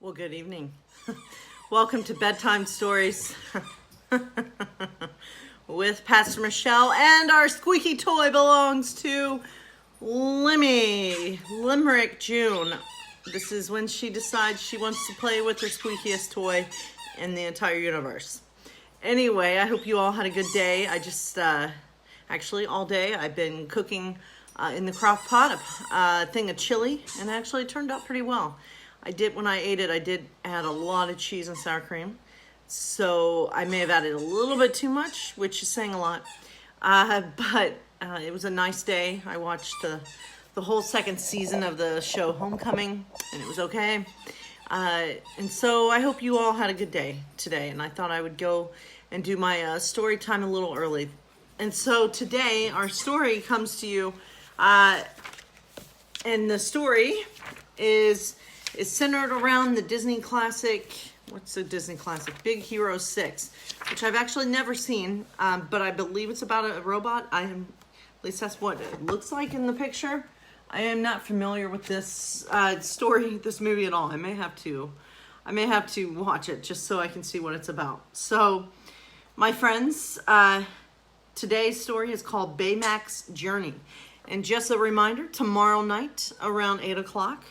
Well, good evening. Welcome to Bedtime Stories with Pastor Michelle, and our squeaky toy belongs to Limerick June. This is when she decides she wants to play with her squeakiest toy in the entire universe. Anyway, I hope you all had a good day. I just, actually all day I've been cooking in the crock pot a thing of chili, and actually it turned out pretty well. When I ate it, I did add a lot of cheese and sour cream. So I may have added a little bit too much, which is saying a lot. But it was a nice day. I watched the whole second season of the show Homecoming, and it was okay. And so I hope you all had a good day today. And I thought I would go and do my story time a little early. And so today, our story comes to you, and the story is centered around the Disney classic. What's the Disney classic? Big Hero 6, which I've actually never seen, but I believe it's about a robot. At least that's what it looks like in the picture. I am not familiar with this this movie at all. I may have to watch it just so I can see what it's about. So, my friends, today's story is called Baymax's Journey. And just a reminder, tomorrow night around 8 o'clock,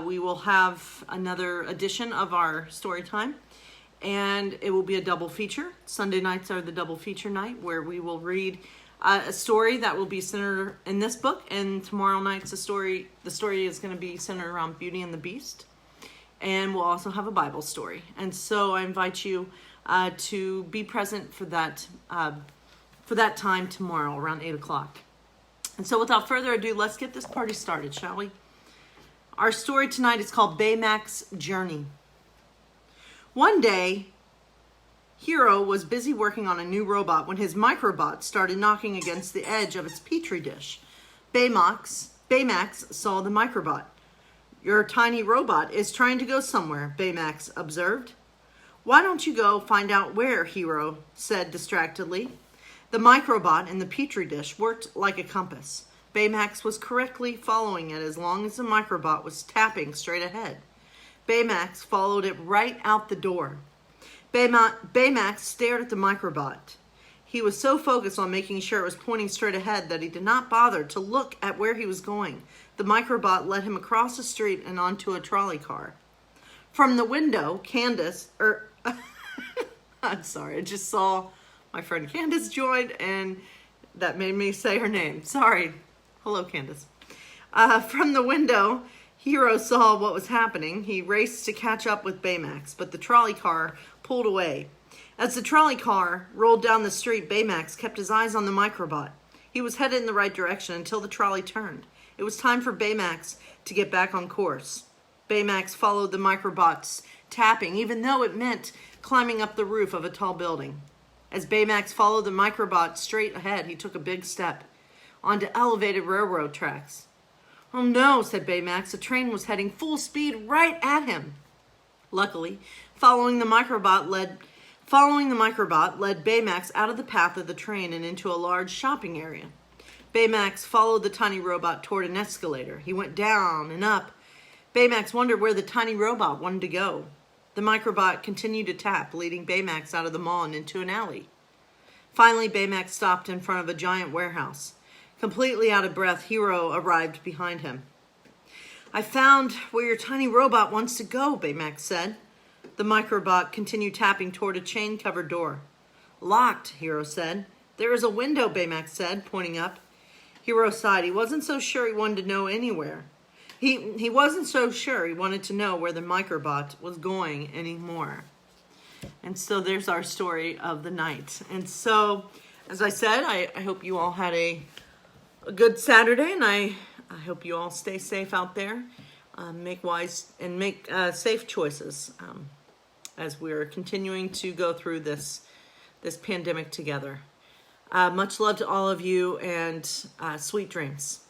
we will have another edition of our story time, and it will be a double feature. Sunday nights are the double feature night, where we will read a story that will be centered in this book, and tomorrow night's the story is going to be centered around Beauty and the Beast, and we'll also have a Bible story. And so I invite you to be present for that time tomorrow around 8 o'clock. And so without further ado, let's get this party started, shall we? Our story tonight is called Baymax's Journey. One day, Hero was busy working on a new robot when his microbot started knocking against the edge of its petri dish. Baymax saw the microbot. "Your tiny robot is trying to go somewhere," Baymax observed. "Why don't you go find out where?" Hero said distractedly. The microbot in the petri dish worked like a compass. Baymax was correctly following it as long as the microbot was tapping straight ahead. Baymax followed it right out the door. Baymax stared at the microbot. He was so focused on making sure it was pointing straight ahead that he did not bother to look at where he was going. The microbot led him across the street and onto a trolley car. From the window, I'm sorry, I just saw my friend Candace join, and that made me say her name. Sorry. Hello, Candace. From the window, Hero saw what was happening. He raced to catch up with Baymax, but the trolley car pulled away. As the trolley car rolled down the street, Baymax kept his eyes on the microbot. He was headed in the right direction until the trolley turned. It was time for Baymax to get back on course. Baymax followed the microbot's tapping, even though it meant climbing up the roof of a tall building. As Baymax followed the microbot straight ahead, he took a big step onto elevated railroad tracks. "Oh no," said Baymax. A train was heading full speed right at him. Luckily, following the microbot led Baymax out of the path of the train and into a large shopping area. Baymax followed the tiny robot toward an escalator. He went down and up. Baymax wondered where the tiny robot wanted to go. The microbot continued to tap, leading Baymax out of the mall and into an alley. Finally, Baymax stopped in front of a giant warehouse. Completely out of breath, Hero arrived behind him. "I found where your tiny robot wants to go," Baymax said. The microbot continued tapping toward a chain-covered door. "Locked," Hero said. "There is a window," Baymax said, pointing up. Hero sighed. He wasn't so sure he wanted to know anywhere. He wasn't so sure he wanted to know where the microbot was going anymore. And so there's our story of the night. And so, as I said, I hope you all had a good Saturday, and I hope you all stay safe out there. Make wise and make safe choices as we're continuing to go through this pandemic together. Much love to all of you, and sweet dreams.